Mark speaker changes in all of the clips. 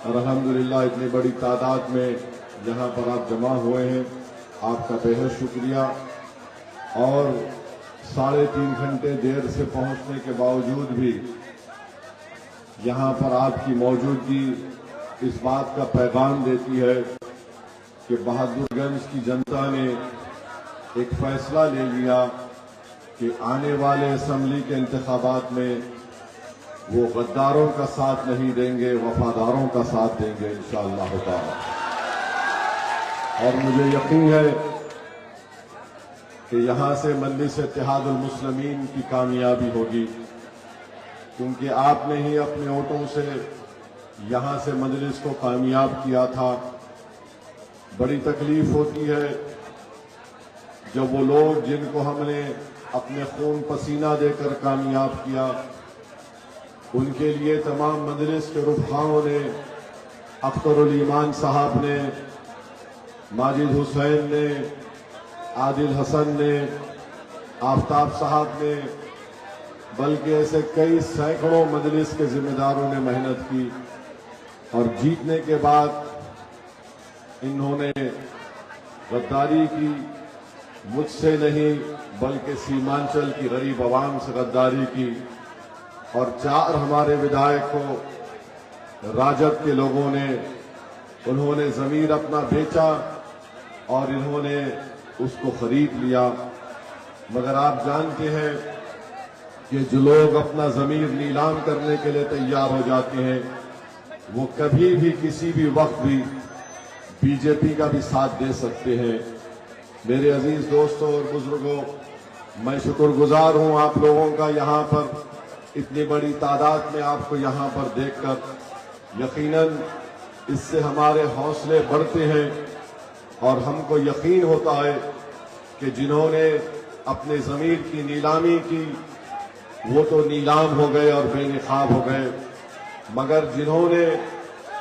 Speaker 1: और अल्हम्दुलिल्लाह इतनी बड़ी तादाद में यहाँ पर आप जमा हुए हैं, आपका बेहद शुक्रिया। और 3.5 घंटे देर से पहुँचने के बावजूद भी यहाँ पर आपकी मौजूदगी इस बात का पैगाम देती है कि बहादुरगंज की जनता ने एक फैसला ले लिया कि आने वाले असेंबली के इंतखाबात में वो गद्दारों का साथ नहीं देंगे, वफादारों का साथ देंगे इंशाअल्लाह ताला। और मुझे यकीन है कि यहां से मजलिस इत्तेहादुल मुस्लिमीन की कामयाबी होगी, क्योंकि आपने ही अपने वोटों से यहां से मजलिस को कामयाब किया था। बड़ी तकलीफ होती है जब वो लोग जिनको हमने अपने खून पसीना देकर कामयाब किया, उनके लिए तमाम मजलिस के रुफ़ाओं ने, अख्तरुल ईमान साहब ने, माजिद हुसैन ने, आदिल हसन ने, आफ्ताब साहब ने, बल्कि ऐसे कई सैकड़ों मजलिस के जिम्मेदारों ने मेहनत की और जीतने के बाद इन्होंने गद्दारी की। मुझसे नहीं बल्कि सीमांचल की गरीब आवाम से गद्दारी की और 4 हमारे विधायकों राजद के लोगों ने, उन्होंने जमीर अपना बेचा और इन्होंने उसको खरीद लिया। मगर आप जानते हैं कि जो लोग अपना जमीर नीलाम करने के लिए तैयार हो जाते हैं, वो कभी भी किसी भी वक्त भी बीजेपी का भी साथ दे सकते हैं। मेरे अजीज दोस्तों और बुजुर्गों, मैं शुक्रगुजार हूं आप लोगों का, यहाँ पर इतनी बड़ी तादाद में आपको यहाँ पर देखकर। यकीनन इससे हमारे हौसले बढ़ते हैं और हमको यकीन होता है कि जिन्होंने अपने ज़मीर की नीलामी की वो तो नीलाम हो गए और बेनिकाब हो गए, मगर जिन्होंने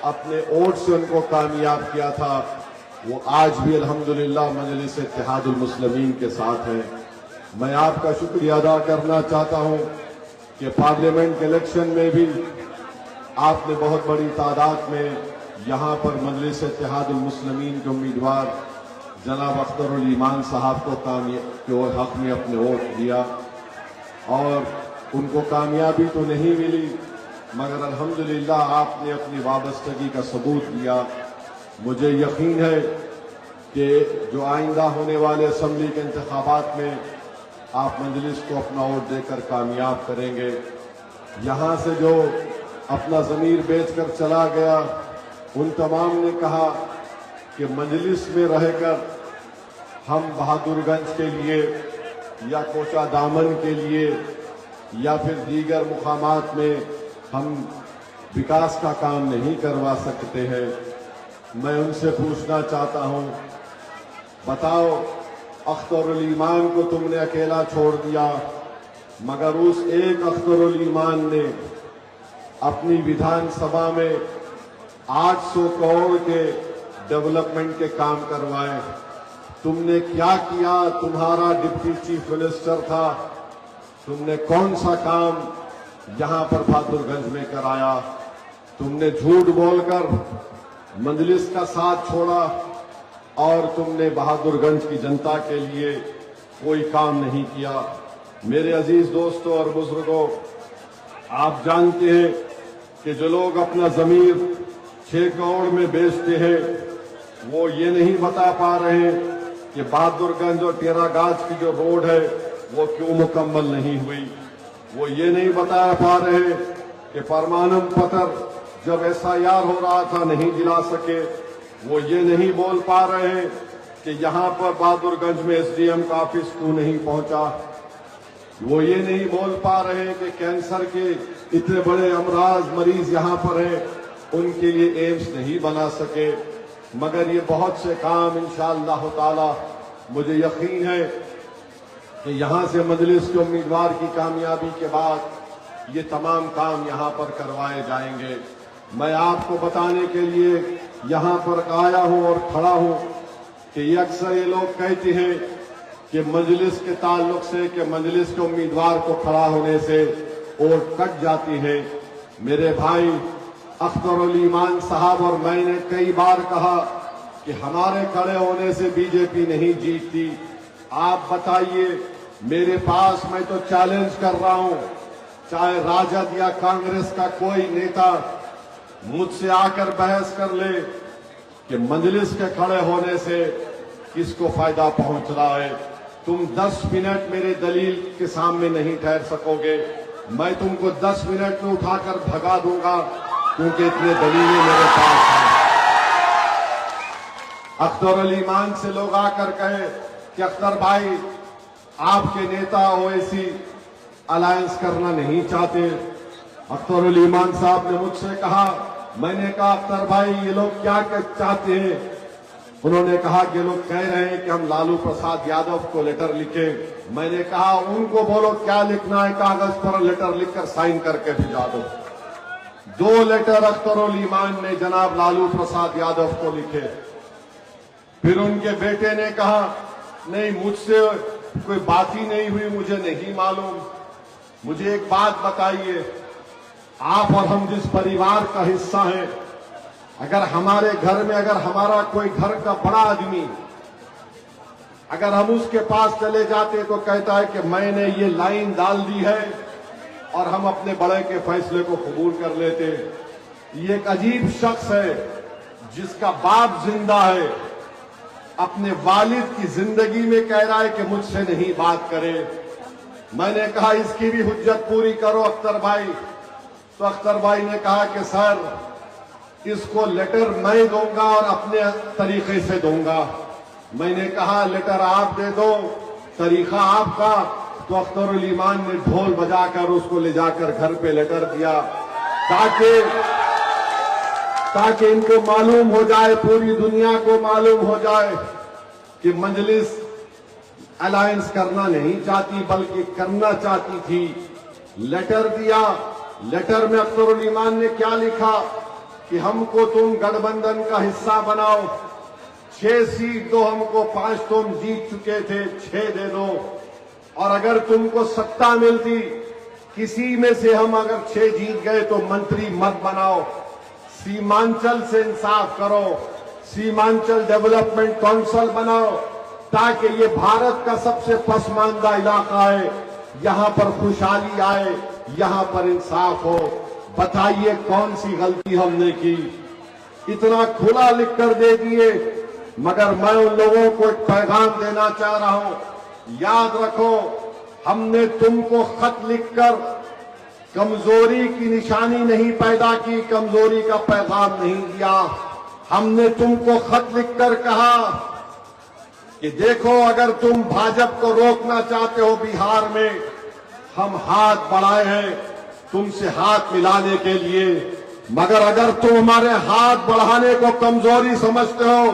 Speaker 1: अपने वोट से उनको कामयाब किया था वो आज भी अल्हम्दुलिल्लाह मजलिस इत्तेहादुल मुस्लिमीन के साथ हैं। मैं आपका शुक्रिया अदा करना चाहता हूं कि पार्लियामेंट के इलेक्शन में भी आपने बहुत बड़ी तादाद में यहाँ पर मजलिस इत्तेहादुल मुस्लिमीन के उम्मीदवार जनाब अख्तरुल ईमान साहब को हक में अपने वोट दिया और उनको कामयाबी तो नहीं मिली, मगर अल्हम्दुलिल्लाह आपने अपनी वाबस्तगी का सबूत दिया। मुझे यकीन है कि जो आइंदा होने वाले असेंबली के इंतखाबात में आप मजलिस को अपना वोट देकर कामयाब करेंगे। यहाँ से जो अपना ज़मीर बेचकर चला गया, उन तमाम ने कहा कि मजलिस में रहकर हम बहादुरगंज के लिए या कोचा दामन के लिए या फिर दीगर मुकामात में हम विकास का काम नहीं करवा सकते हैं। मैं उनसे पूछना चाहता हूं, बताओ अख्तरुल ईमान को तुमने अकेला छोड़ दिया, मगर उस एक अख्तरुल ईमान ने अपनी विधानसभा में 800 करोड़ के डेवलपमेंट के काम करवाए। तुमने क्या किया? तुम्हारा डिप्टी चीफ मिनिस्टर था, तुमने कौन सा काम यहां पर बहादुरगंज में कराया? तुमने झूठ बोलकर मजलिस का साथ छोड़ा और तुमने बहादुरगंज की जनता के लिए कोई काम नहीं किया। मेरे अजीज दोस्तों और बुजुर्गों, आप जानते हैं कि जो लोग अपना जमीर 6 करोड़ में बेचते हैं, वो ये नहीं बता पा रहे हैं कि बहादुरगंज और टेरागाज की जो रोड है वो क्यों मुकम्मल नहीं हुई। वो ये नहीं बता पा रहे कि परमाणु पत्र जब SIR हो रहा था नहीं दिला सके। वो ये नहीं बोल पा रहे हैं कि यहाँ पर बहादुरगंज में SDM का ऑफिस क्यों नहीं पहुंचा। वो ये नहीं बोल पा रहे हैं कि कैंसर के इतने बड़े अमराज मरीज यहाँ पर हैं, उनके लिए एम्स नहीं बना सके। मगर ये बहुत से काम इंशाअल्लाह ताला मुझे यकीन है कि यहाँ से मजलिस के उम्मीदवार की कामयाबी के बाद ये तमाम काम यहाँ पर करवाए जाएंगे। मैं आपको बताने के लिए यहाँ पर आया हूँ और खड़ा हूँ कि अक्सर ये लोग कहते हैं कि मजलिस के ताल्लुक से, कि मजलिस के उम्मीदवार को खड़ा होने से वोट कट जाती है। मेरे भाई, अख्तरुल ईमान साहब और मैंने कई बार कहा कि हमारे खड़े होने से बीजेपी नहीं जीतती। आप बताइए, मेरे पास, मैं तो चैलेंज कर रहा हूं, चाहे राजद या कांग्रेस का कोई नेता मुझसे आकर बहस कर ले कि मजलिस के खड़े होने से किसको फायदा पहुंच रहा है। तुम 10 मिनट मेरे दलील के सामने नहीं ठहर सकोगे। मैं तुमको 10 मिनट में उठाकर भगा दूंगा, क्योंकि इतने दलीलें मेरे पास हैं। अख्तरुल ईमान से लोग आकर कहे कि अख्तर भाई, आपके नेता ओवैसी अलायंस करना नहीं चाहते। अख्तरुल ईमान साहब ने मुझसे कहा, मैंने कहा अख्तर भाई, ये लोग क्या चाहते हैं? उन्होंने कहा कि लोग कह रहे हैं कि हम लालू प्रसाद यादव को लेटर लिखें। मैंने कहा उनको बोलो क्या लिखना है, कागज पर लेटर लिखकर साइन करके भिजा दो। 2 लेटर अख्तरुल ईमान ने जनाब लालू प्रसाद यादव को लिखे। फिर उनके बेटे ने कहा, नहीं, मुझसे कोई बात ही नहीं हुई, मुझे नहीं मालूम। मुझे एक बात बताइए, आप और हम जिस परिवार का हिस्सा हैं, अगर हमारे घर में, अगर हमारा कोई घर का बड़ा आदमी, अगर हम उसके पास चले जाते तो कहता है कि मैंने ये लाइन डाल दी है, और हम अपने बड़े के फैसले को कबूल कर लेते। ये एक अजीब शख्स है जिसका बाप जिंदा है, अपने वालिद की जिंदगी में कह रहा है कि मुझसे नहीं बात करे। मैंने कहा इसकी भी हुज्जत पूरी करो अख्तर भाई। तो अख्तर भाई ने कहा कि सर, इसको लेटर मैं दूंगा और अपने तरीके से दूंगा। मैंने कहा लेटर आप दे दो, तरीका आपका। तो अख्तरुल ईमान ने ढोल बजाकर उसको ले जाकर घर पे लेटर दिया, ताकि इनको मालूम हो जाए, पूरी दुनिया को मालूम हो जाए कि मजलिस अलायंस करना नहीं चाहती बल्कि करना चाहती थी। लेटर दिया। लेटर में अख्तरुल ईमान ने क्या लिखा कि हमको तुम गठबंधन का हिस्सा बनाओ, 6 सीट दो हमको, 5 तुम जीत चुके थे, 6 दे दो, और अगर तुमको सत्ता मिलती किसी में से, हम अगर 6 जीत गए तो मंत्री मत बनाओ, सीमांचल से इंसाफ करो, सीमांचल डेवलपमेंट काउंसिल बनाओ, ताकि ये भारत का सबसे पसमानदा इलाका है, यहां पर खुशहाली आए, यहां पर इंसाफ हो। बताइए कौन सी गलती हमने की? इतना खुला लिखकर दे दिए। मगर मैं उन लोगों को एक पैगाम देना चाह रहा हूं, याद रखो, हमने तुमको खत लिखकर कमजोरी की निशानी नहीं पैदा की, कमजोरी का पैगाम नहीं दिया। हमने तुमको खत लिखकर कहा कि देखो, अगर तुम भाजपा को रोकना चाहते हो बिहार में, हम हाथ बढ़ाए हैं तुमसे हाथ मिलाने के लिए, मगर अगर तुम हमारे हाथ बढ़ाने को कमजोरी समझते हो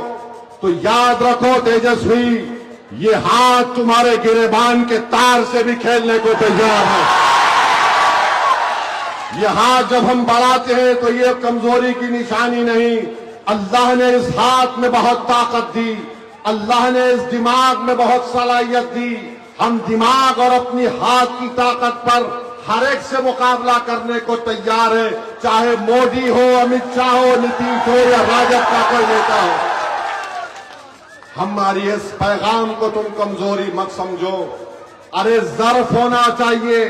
Speaker 1: तो याद रखो तेजस्वी, ये हाथ तुम्हारे गिरेबान के तार से भी खेलने को तैयार है। ये हाथ जब हम बढ़ाते हैं तो ये कमजोरी की निशानी नहीं। अल्लाह ने इस हाथ में बहुत ताकत दी, अल्लाह ने इस दिमाग में बहुत सलाहियत दी। हम दिमाग और अपनी हाथ की ताकत पर हर एक से मुकाबला करने को तैयार है, चाहे मोदी हो, अमित शाह हो, नीतीश हो या राजद का कोई नेता हो। हमारी इस पैगाम को तुम कमजोरी मत समझो। अरे ज़र्फ होना चाहिए।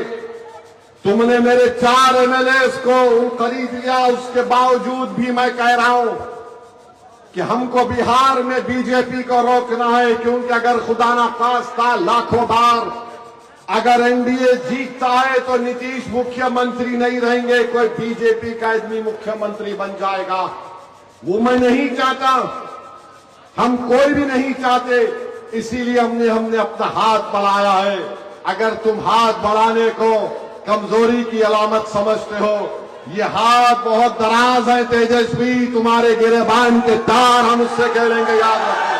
Speaker 1: तुमने मेरे 4 एमएलएस को खरीद लिया, उसके बावजूद भी मैं कह रहा हूं कि हमको बिहार में बीजेपी को रोकना है, क्योंकि अगर खुदा ना खास्ता लाखों बार अगर एनडीए जीतता है तो नीतीश मुख्यमंत्री नहीं रहेंगे, कोई बीजेपी का आदमी मुख्यमंत्री बन जाएगा। वो मैं नहीं चाहता, हम कोई भी नहीं चाहते। इसीलिए हमने अपना हाथ बढ़ाया है। अगर तुम हाथ बढ़ाने को कमजोरी की अलामत समझते हो, ये हाथ बहुत दराज है तेजस्वी, तुम्हारे गिरेबान के तार हम उससे खेलेंगे, याद रखो।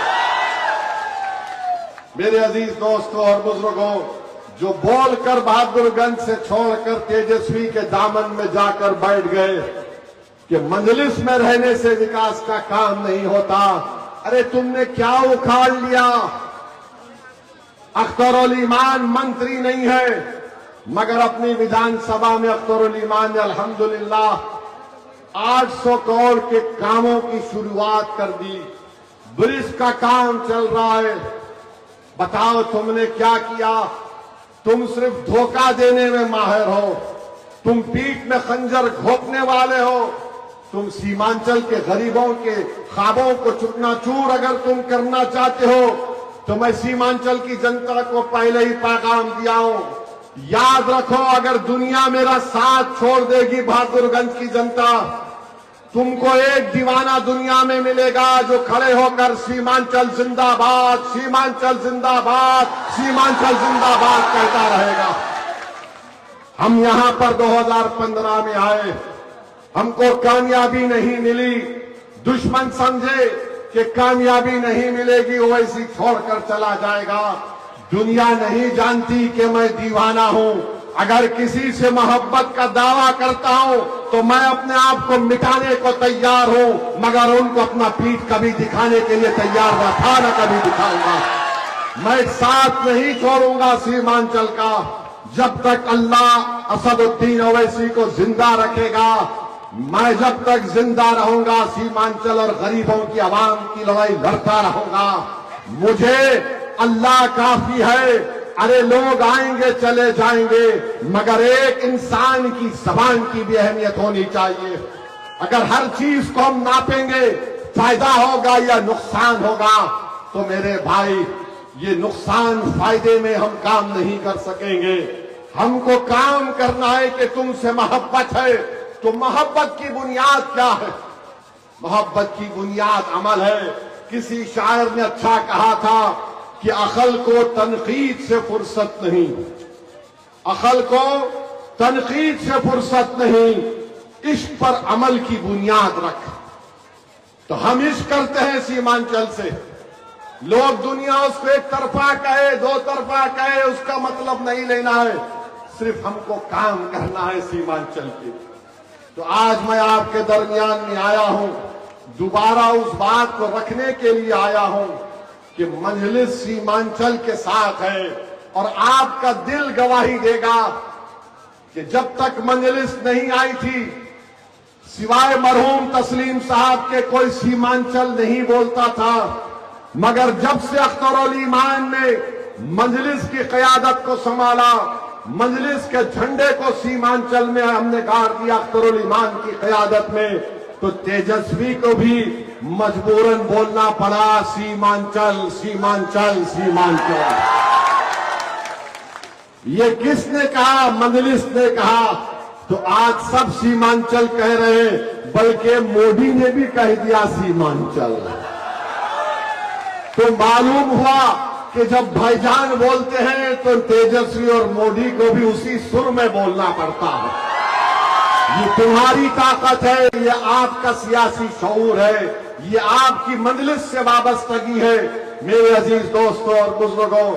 Speaker 1: मेरे अजीज दोस्तों और बुजुर्गों, जो बोलकर बहादुरगंज से छोड़कर तेजस्वी के दामन में जाकर बैठ गए कि मजलिस में रहने से विकास का काम नहीं होता। अरे तुमने क्या उखाड़ लिया? अख्तरुल ईमान मंत्री नहीं है, मगर अपनी विधानसभा में अख्तरुल ईमान ने अल्हम्दुलिल्लाह 800 करोड़ के कामों की शुरुआत कर दी। ब्रिज का काम चल रहा है। बताओ तुमने क्या किया? तुम सिर्फ धोखा देने में माहिर हो, तुम पीठ में खंजर घोंपने वाले हो। तुम सीमांचल के गरीबों के ख्वाबों को चूकनाचूर अगर तुम करना चाहते हो तो मैं सीमांचल की जनता को पहले ही पैगाम दिया हूं, याद रखो, अगर दुनिया मेरा साथ छोड़ देगी, बहादुरगंज की जनता, तुमको एक दीवाना दुनिया में मिलेगा जो खड़े होकर सीमांचल जिंदाबाद, सीमांचल जिंदाबाद, सीमांचल जिंदाबाद कहता रहेगा। हम यहां पर 2015 में आए, हमको कामयाबी नहीं मिली। दुश्मन समझे कि कामयाबी नहीं मिलेगी, वो ऐसी छोड़कर चला जाएगा। दुनिया नहीं जानती कि मैं दीवाना हूं। अगर किसी से मोहब्बत का दावा करता हूं तो मैं अपने आप को मिटाने को तैयार हूं, मगर उनको अपना पीठ कभी दिखाने के लिए तैयार न था, न कभी दिखाऊंगा। मैं साथ नहीं छोड़ूंगा सीमांचल का। जब तक अल्लाह असदुद्दीन ओवैसी को जिंदा रखेगा, मैं जब तक जिंदा रहूंगा सीमांचल और गरीबों की आवाम की लड़ाई लड़ता रहूंगा। मुझे अल्लाह काफी है। अरे लोग आएंगे चले जाएंगे, मगर एक इंसान की जबान की भी अहमियत होनी चाहिए। अगर हर चीज को हम नापेंगे फायदा होगा या नुकसान होगा, तो मेरे भाई ये नुकसान फायदे में हम काम नहीं कर सकेंगे। हमको काम करना है कि तुमसे मोहब्बत है, तो मोहब्बत की बुनियाद क्या है? मोहब्बत की बुनियाद अमल है। किसी शायर ने अच्छा कहा था कि अकल को तनकीद से फुर्सत नहीं, अकल को तनकीद से फुर्सत नहीं, इश्क पर अमल की बुनियाद रख। तो हम इश्क करते हैं सीमांचल से। लोग दुनिया उसको एक तरफा कहे, दो तरफा कहे, उसका मतलब नहीं लेना है, सिर्फ हमको काम करना है सीमांचल के। तो आज मैं आपके दरमियान में आया हूं, दोबारा उस बात को रखने के लिए आया हूं कि मजलिस सीमांचल के साथ है। और आपका दिल गवाही देगा कि जब तक मजलिस नहीं आई थी, सिवाय मरहूम तस्लीम साहब के कोई सीमांचल नहीं बोलता था। मगर जब से अख्तर ईमान ने मजलिस की क़यादत को संभाला, मजलिस के झंडे को सीमांचल में हमने गाड़ दिया अख्तर ईमान की क़यादत में, तो तेजस्वी को भी मजबूरन बोलना पड़ा सीमांचल, सीमांचल, सीमांचल। ये किसने कहा? मजलिस ने कहा। तो आज सब सीमांचल कह रहे हैं, बल्कि मोदी ने भी कह दिया सीमांचल। तो मालूम हुआ कि जब भाईजान बोलते हैं तो तेजस्वी और मोदी को भी उसी सुर में बोलना पड़ता है। ये तुम्हारी ताकत है, ये आपका सियासी शऊर है, ये आपकी मजलिस से वाबस्तगी है। मेरे अजीज दोस्तों और बुजुर्गों,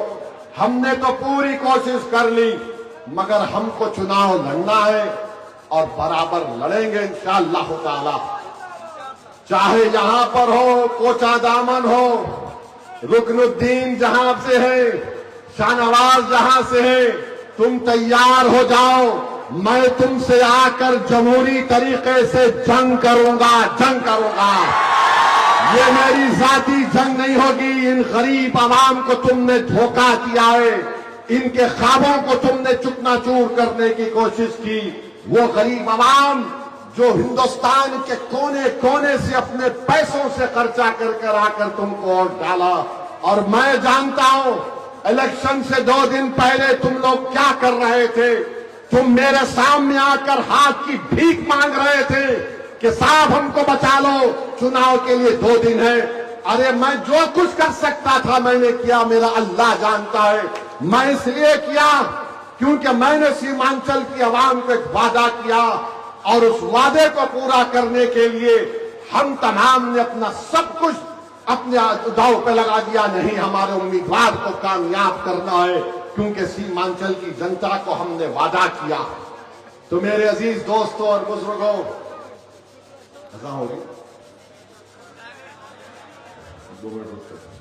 Speaker 1: हमने तो पूरी कोशिश कर ली, मगर हमको चुनाव लड़ना है और बराबर लड़ेंगे इंशाअल्लाह ताला। चाहे यहां पर हो, कोचा दामन हो, रुकनुद्दीन जहां से है, शाहनवाज जहां से है, तुम तैयार हो जाओ। मैं तुमसे आकर जमहूरी तरीके से जंग करूंगा, जंग करूंगा। ये मेरी जाती जंग नहीं होगी। इन गरीब आवाम को तुमने धोखा किया है, इनके ख्वाबों को तुमने चुकनाचूर करने की कोशिश की। वो गरीब आवाम जो हिंदुस्तान के कोने कोने से अपने पैसों से खर्चा कर कर आकर तुमको वोट डाला। और मैं जानता हूं इलेक्शन से 2 दिन पहले तुम लोग क्या कर रहे थे। तुम मेरे सामने आकर हाथ की भीख मांग रहे थे कि साहब हमको बचा लो, चुनाव के लिए 2 दिन है। अरे मैं जो कुछ कर सकता था मैंने किया, मेरा अल्लाह जानता है। मैं इसलिए किया क्योंकि मैंने सीमांचल की आवाम को एक वादा किया, और उस वादे को पूरा करने के लिए हम तमाम ने अपना सब कुछ अपने दांव पे लगा दिया। नहीं, हमारे उम्मीदवार को कामयाब करना है, क्योंकि सीमांचल की जनता को हमने वादा किया। तो मेरे अजीज दोस्तों और बुजुर्गों, ऐसा होगी 2 मिनट रुक कर।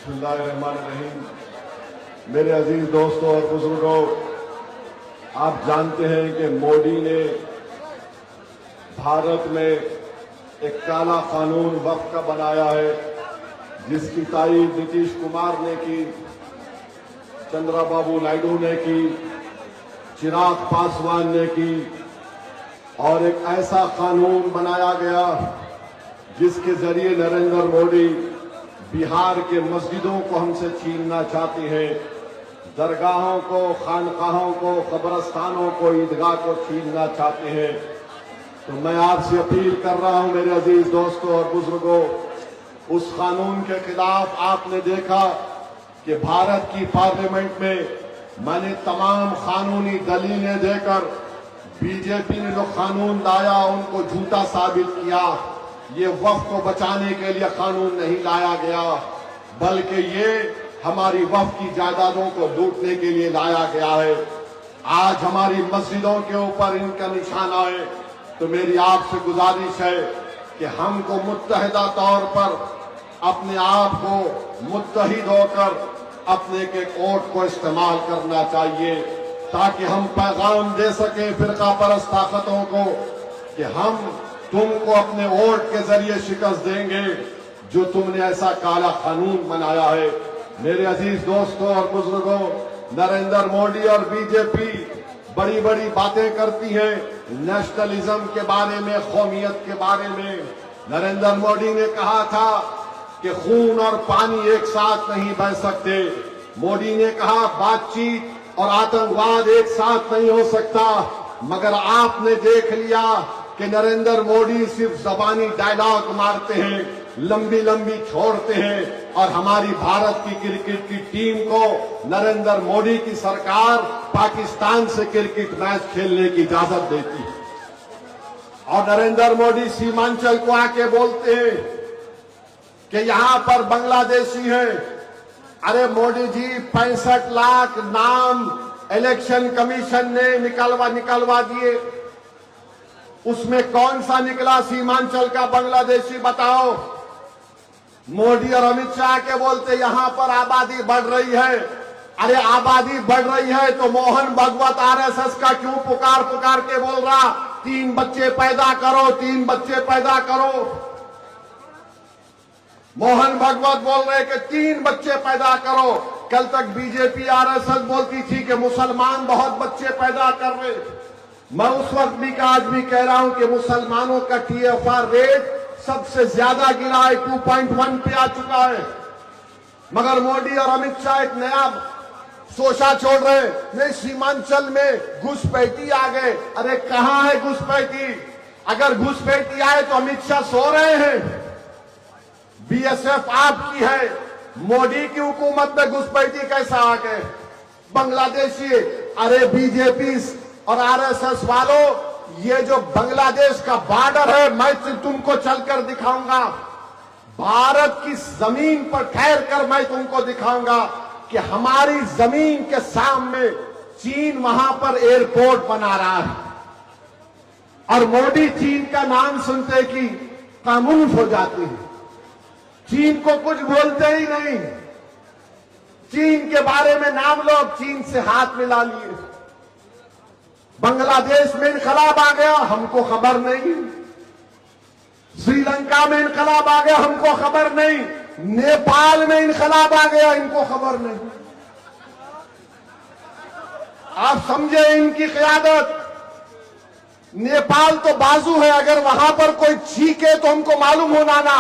Speaker 1: बिस्मिल्लाहिर्रहमानिर्रहीम। मेरे अजीज दोस्तों और बुजुर्गों, आप जानते हैं कि मोदी ने भारत में एक काला कानून वक्फ का बनाया है, जिसकी तारीफ नीतीश कुमार ने की, चंद्रबाबू नायडू ने की, चिराग पासवान ने की, और एक ऐसा कानून बनाया गया जिसके जरिए नरेंद्र मोदी बिहार के मस्जिदों को हमसे छीनना चाहते हैं, दरगाहों को, खानकाहों को, कब्रस्तानों को, ईदगाह को छीनना चाहते हैं। तो मैं आपसे अपील कर रहा हूं मेरे अजीज दोस्तों और बुजुर्गों, उस कानून के खिलाफ आपने देखा कि भारत की पार्लियामेंट में मैंने तमाम कानूनी दलीलें देकर बीजेपी ने जो कानून लाया उनको झूठा साबित किया। ये वक्फ को बचाने के लिए कानून नहीं लाया गया, बल्कि ये हमारी वक्फ की जायदादों को लूटने के लिए लाया गया है। आज हमारी मस्जिदों के ऊपर इनका निशाना है, तो मेरी आपसे गुजारिश है कि हमको मुत्तहिदा तौर पर अपने आप को मुत्तहिद होकर अपने के कोर्ट को इस्तेमाल करना चाहिए, ताकि हम पैगाम दे सके फिरका परस्त ताकतों को कि हम तुमको अपने वोट के जरिए शिकस्त देंगे जो तुमने ऐसा काला कानून बनाया है। मेरे अजीज दोस्तों और बुजुर्गों, नरेंद्र मोदी और बीजेपी बड़ी बड़ी बातें करती हैं नेशनलिज्म के बारे में, कौमियत के बारे में। नरेंद्र मोदी ने कहा था कि खून और पानी एक साथ नहीं बह सकते। मोदी ने कहा बातचीत और आतंकवाद एक साथ नहीं हो सकता, मगर आपने देख लिया कि नरेंद्र मोदी सिर्फ जबानी डायलॉग मारते हैं, लंबी लंबी छोड़ते हैं, और हमारी भारत की क्रिकेट की टीम को नरेंद्र मोदी की सरकार पाकिस्तान से क्रिकेट मैच खेलने की इजाजत देती है। और नरेंद्र मोदी सीमांचल को आके बोलते हैं कि यहां पर बांग्लादेशी है। अरे मोदी जी, 65 लाख नाम इलेक्शन कमीशन ने निकलवा दिए, उसमें कौन सा निकला सीमांचल का बांग्लादेशी, बताओ। मोदी और अमित शाह के बोलते यहां पर आबादी बढ़ रही है। अरे आबादी बढ़ रही है तो मोहन भागवत आरएसएस का क्यों पुकार के बोल रहा 3 बच्चे पैदा करो, 3 बच्चे पैदा करो। मोहन भागवत बोल रहे कि 3 बच्चे पैदा करो। कल तक बीजेपी आरएसएस बोलती थी कि मुसलमान बहुत बच्चे पैदा कर रहे। मैं उस वक्त भी आज भी कह रहा हूं कि मुसलमानों का टीएफआर रेट सबसे ज्यादा गिरा है, 2.1 पे आ चुका है। मगर मोदी और अमित शाह एक नया सोचा छोड़ रहे, नहीं सीमांचल में घुसपैठी आ गए। अरे कहां है घुसपैठी? अगर घुसपैठी आए तो अमित शाह सो रहे हैं। बीएसएफ आपकी है, मोदी की हुकूमत में घुसपैठी कैसा आ गए? बांग्लादेशी। अरे बीजेपी और आरएसएस वालों, ये जो बांग्लादेश का बॉर्डर है, मैं तुमको चलकर दिखाऊंगा। भारत की जमीन पर ठहर कर मैं तुमको दिखाऊंगा कि हमारी जमीन के सामने चीन वहां पर एयरपोर्ट बना रहा है, और मोदी चीन का नाम सुनते कि खामोश हो जाते हैं। चीन को कुछ बोलते ही नहीं। चीन के बारे में नाम लो, चीन से हाथ मिला लिए। बांग्लादेश में इनकलाब आ गया, हमको खबर नहीं। श्रीलंका में इनकलाब आ गया, हमको खबर नहीं। नेपाल में इनकलाब आ गया, इनको खबर नहीं। आप समझे इनकी क़यादत। नेपाल तो बाजू है, अगर वहां पर कोई छीके तो हमको मालूम होना ना।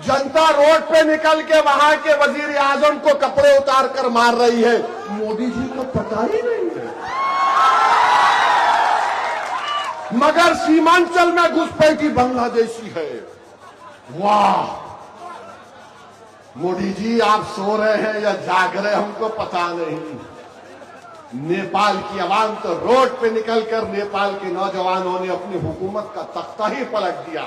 Speaker 1: जनता रोड पे निकल के वहां के वजीर आजम को कपड़े उतार कर मार रही है। मोदी जी को पता ही नहीं है। मगर सीमांचल में घुसपैठी बांग्लादेशी है। वाह मोदी जी, आप सो रहे हैं या जाग रहे हमको पता नहीं। नेपाल की आवाम तो रोड पे निकलकर नेपाल के नौजवानों ने अपनी हुकूमत का तख्ता ही पलट दिया,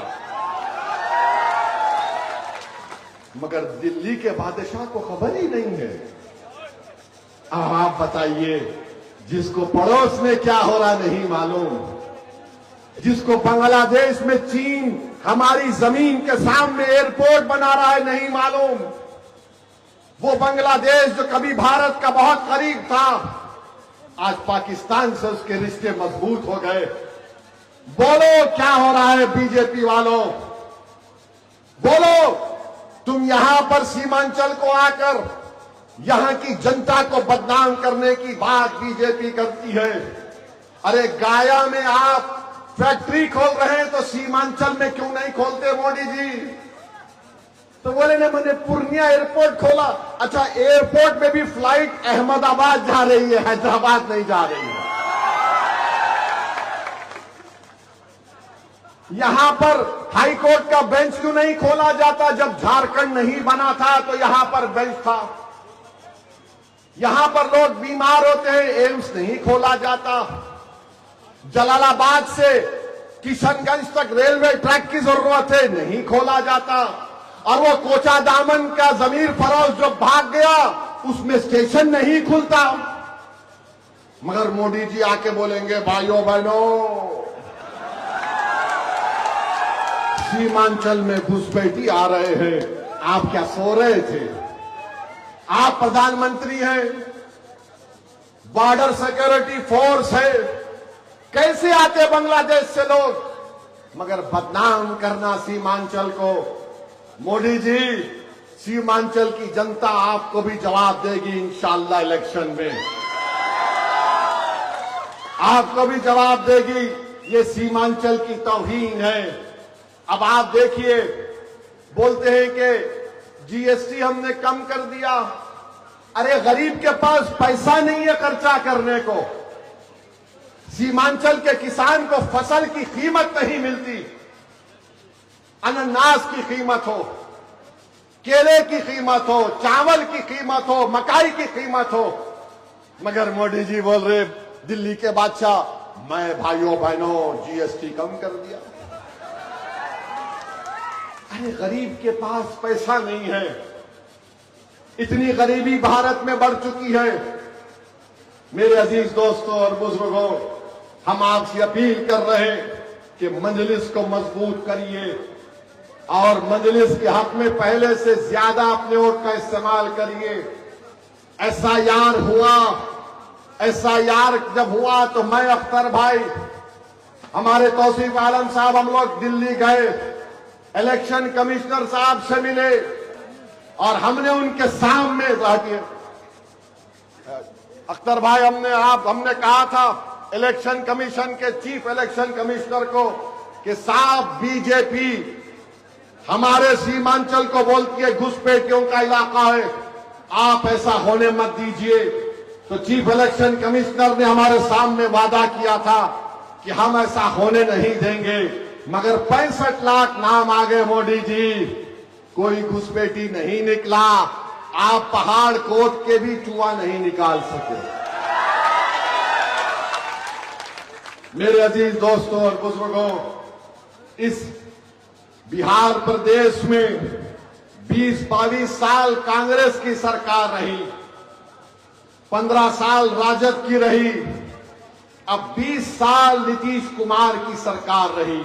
Speaker 1: मगर दिल्ली के बादशाह को खबर ही नहीं है। अब आप बताइए, जिसको पड़ोस में क्या हो रहा नहीं मालूम, जिसको बांग्लादेश में चीन हमारी जमीन के सामने एयरपोर्ट बना रहा है नहीं मालूम, वो बांग्लादेश जो कभी भारत का बहुत करीब था, आज पाकिस्तान से उसके रिश्ते मजबूत हो गए। बोलो क्या हो रहा है बीजेपी वालों, बोलो। तुम यहां पर सीमांचल को आकर यहां की जनता को बदनाम करने की बात बीजेपी करती है। अरे गाया में आप फैक्ट्री खोल रहे हैं तो सीमांचल में क्यों नहीं खोलते मोदी जी? तो बोले ना मैंने पूर्णिया एयरपोर्ट खोला। अच्छा, एयरपोर्ट में भी फ्लाइट अहमदाबाद जा रही है, हैदराबाद नहीं जा रही है। यहां पर हाई कोर्ट का बेंच क्यों नहीं खोला जाता? जब झारखंड नहीं बना था तो यहां पर बेंच था। यहां पर लोग बीमार होते हैं, एम्स नहीं खोला जाता। जलालाबाद से किशनगंज तक रेलवे ट्रैक की जरूरत है, नहीं खोला जाता। और वो कोचा दामन का जमीर फरोज जो भाग गया, उसमें स्टेशन नहीं खुलता। मगर मोदी जी आके बोलेंगे भाइयों बहनों, सीमांचल में घुसपैठी आ रहे हैं। आप क्या सो रहे थे? आप प्रधानमंत्री हैं, बॉर्डर सिक्योरिटी फोर्स है, कैसे आते बांग्लादेश से लोग? मगर बदनाम करना सीमांचल को। मोदी जी, सीमांचल की जनता आपको भी जवाब देगी इंशाअल्लाह इलेक्शन में, आपको भी जवाब देगी। ये सीमांचल की तौहीन है। अब आप देखिए, बोलते हैं कि जीएसटी हमने कम कर दिया। अरे गरीब के पास पैसा नहीं है खर्चा करने को। सीमांचल के किसान को फसल की कीमत नहीं मिलती। अनानास की कीमत हो, केले की कीमत हो, चावल की कीमत हो, मकाई की कीमत हो। मगर मोदी जी बोल रहे दिल्ली के बादशाह, मैं भाइयों बहनों जीएसटी कम कर दिया। अरे गरीब के पास पैसा नहीं है। इतनी गरीबी भारत में बढ़ चुकी है। मेरे अजीज दोस्तों और बुजुर्गों, हम आपसे अपील कर रहे हैं कि मजलिस को मजबूत करिए और मजलिस के हक में पहले से ज्यादा अपने वोट का इस्तेमाल करिए। एसआईआर हुआ, एसआईआर जब हुआ तो मैं, अख्तर भाई, हमारे तौसीफ आलम साहब, हम लोग दिल्ली गए, इलेक्शन कमिश्नर साहब से मिले और हमने उनके सामने जाके, अख्तर भाई, हमने कहा था इलेक्शन कमीशन के चीफ इलेक्शन कमिश्नर को कि साहब बीजेपी हमारे सीमांचल को बोलती है घुसपैठियों का इलाका है, आप ऐसा होने मत दीजिए। तो चीफ इलेक्शन कमिश्नर ने हमारे सामने वादा किया था कि हम ऐसा होने नहीं देंगे। मगर 65 लाख नाम आ गए मोदी जी, कोई घुसपैठी नहीं निकला। आप पहाड़ कोट के भी चूहा नहीं निकाल सके। मेरे अजीज दोस्तों और बुजुर्गों, इस बिहार प्रदेश में 20-22 साल कांग्रेस की सरकार रही, 15 साल राजद की रही, अब 20 साल नीतीश कुमार की सरकार रही।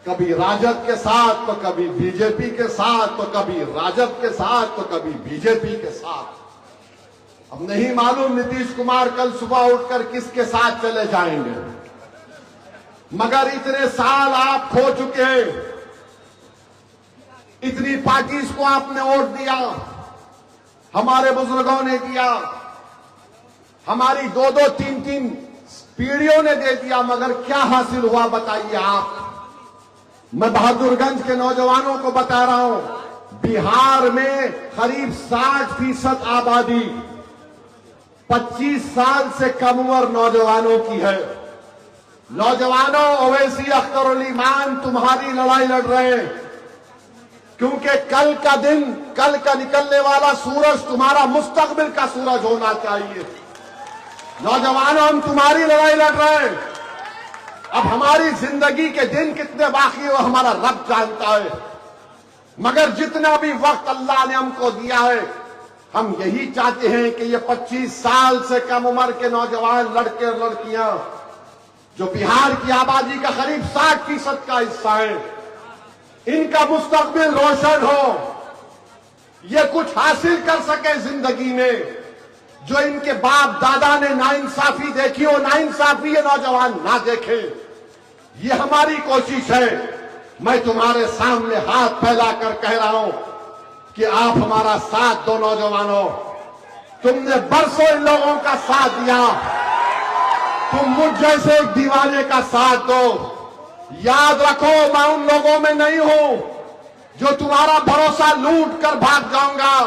Speaker 1: कभी राजद के साथ तो कभी बीजेपी के साथ, तो कभी राजद के साथ तो कभी बीजेपी के साथ। अब नहीं मालूम नीतीश कुमार कल सुबह उठकर किसके साथ चले जाएंगे। मगर इतने साल आप खो चुके हैं, इतनी पार्टीज को आपने वोट दिया, हमारे बुजुर्गों ने दिया, हमारी 2-2, 3-3 पीढ़ियों ने दे दिया, मगर क्या हासिल हुआ बताइए आप। मैं बहादुरगंज के नौजवानों को बता रहा हूं, बिहार में करीब 60% आबादी 25 साल से कम उम्र नौजवानों की है। नौजवानों, ओवैसी, अख्तर अली मान तुम्हारी लड़ाई लड़ रहे हैं, क्योंकि कल का दिन, कल का निकलने वाला सूरज तुम्हारा मुस्तकबिल का सूरज होना चाहिए। नौजवानों, हम तुम्हारी लड़ाई लड़ रहे हैं। अब हमारी जिंदगी के दिन कितने बाकी है वो हमारा रब जानता है। मगर जितना भी वक्त अल्लाह ने हमको दिया है, हम यही चाहते हैं कि ये 25 साल से कम उम्र के नौजवान लड़के और लड़कियां, जो बिहार की आबादी का करीब 60% का हिस्सा है, इनका मुस्तकबिल रोशन हो। ये कुछ हासिल कर सके जिंदगी में जो इनके बाप दादा ने नाइंसाफी देखी हो, नाइंसाफी ये नौजवान ना देखे। ये हमारी कोशिश है। मैं तुम्हारे सामने हाथ फैलाकर कह रहा हूं कि आप हमारा साथ दो नौजवानों। तुमने बरसों इन लोगों का साथ दिया, तुम मुझ जैसे एक दीवाने का साथ दो। याद रखो, मैं उन लोगों में नहीं हूं जो तुम्हारा भरोसा लूट कर भाग जाऊंगा।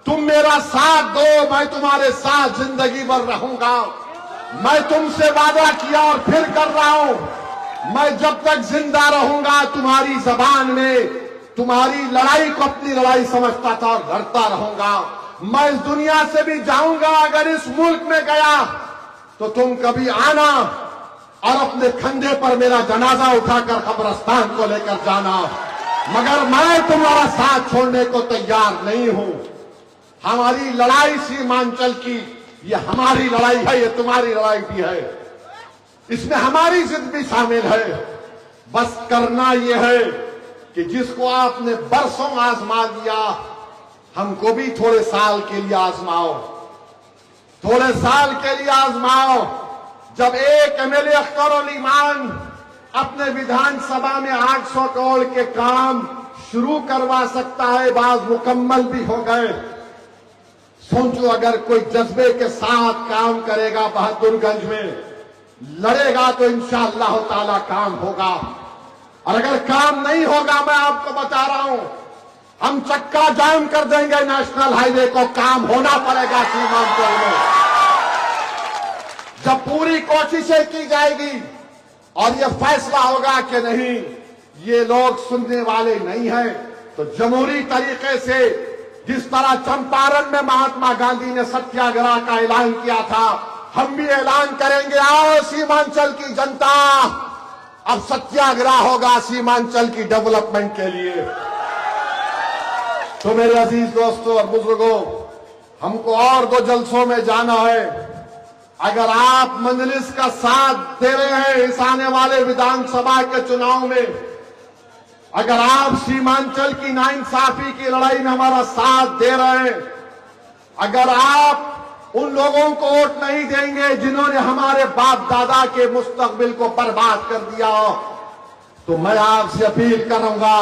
Speaker 1: तुम मेरा साथ दो, मैं तुम्हारे साथ जिंदगी भर रहूंगा। मैं तुमसे वादा किया और फिर कर रहा हूं, मैं जब तक जिंदा रहूंगा तुम्हारी जबान में तुम्हारी लड़ाई को अपनी लड़ाई समझता था और लड़ता रहूंगा। मैं इस दुनिया से भी जाऊंगा, अगर इस मुल्क में गया तो तुम कभी आना और अपने कंधे पर मेरा जनाजा उठाकर कब्रिस्तान को लेकर जाना, मगर मैं तुम्हारा साथ छोड़ने को तैयार नहीं हूं। हमारी लड़ाई सीमांचल की, ये हमारी लड़ाई है, ये तुम्हारी लड़ाई भी है, इसमें हमारी जिद भी शामिल है। बस करना यह है कि जिसको आपने बरसों आजमा लिया, हमको भी थोड़े साल के लिए आजमाओ, थोड़े साल के लिए आजमाओ। जब एक एमएलए अख्तर अली ईमान अपने विधानसभा में 800 करोड़ के काम शुरू करवा सकता है, बाज मुकम्मल भी हो गए। सोचो अगर कोई जज्बे के साथ काम करेगा, बहादुरगंज में लड़ेगा, तो इंशाअल्लाह ताला काम होगा। और अगर काम नहीं होगा, मैं आपको बता रहा हूं, हम चक्का जाम कर देंगे नेशनल हाईवे को। काम होना पड़ेगा सीमांचल में। जब पूरी कोशिशें की जाएगी और ये फैसला होगा कि नहीं, ये लोग सुनने वाले नहीं हैं, तो जमहूरी तरीके से जिस तरह चंपारण में महात्मा गांधी ने सत्याग्रह का ऐलान किया था, हम भी ऐलान करेंगे। आओ सीमांचल की जनता, अब सत्याग्रह होगा सीमांचल की डेवलपमेंट के लिए। तो मेरे अजीज दोस्तों और बुजुर्गों, हमको और 2 जलसों में जाना है। अगर आप मजलिस का साथ दे रहे हैं इस आने वाले विधानसभा के चुनाव में, अगर आप सीमांचल की नाइंसाफी की लड़ाई में हमारा साथ दे रहे हैं, अगर आप उन लोगों को वोट नहीं देंगे जिन्होंने हमारे बाप दादा के मुस्तकबिल को बर्बाद कर दिया, तो मैं आपसे अपील करूंगा,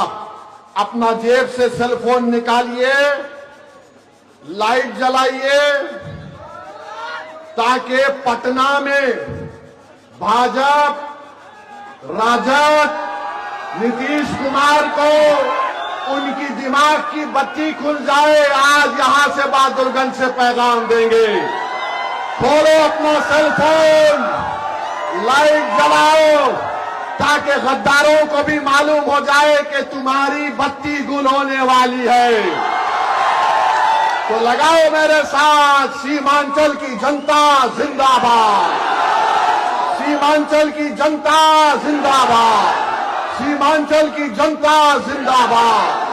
Speaker 1: अपना जेब से सेल फोन निकालिए, लाइट जलाइए, ताकि पटना में भाजपा, राजद, नीतीश कुमार को उनकी दिमाग की बत्ती खुल जाए। आज यहां से बहादुरगंज से पैगाम देंगे, खोलो अपना सेल फोन, लाइट जलाओ, ताकि गद्दारों को भी मालूम हो जाए कि तुम्हारी बत्ती गुल होने वाली है। तो लगाओ मेरे साथ, सीमांचल की जनता जिंदाबाद, सीमांचल की जनता जिंदाबाद, सीमांचल की जनता जिंदाबाद,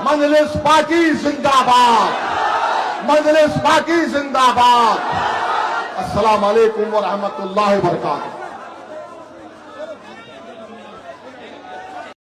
Speaker 1: मजलिस पार्टी जिंदाबाद, मजलिस पार्टी जिंदाबाद। अस्सलाम वालेकुम व रहमतुल्लाहि व बरकातहू।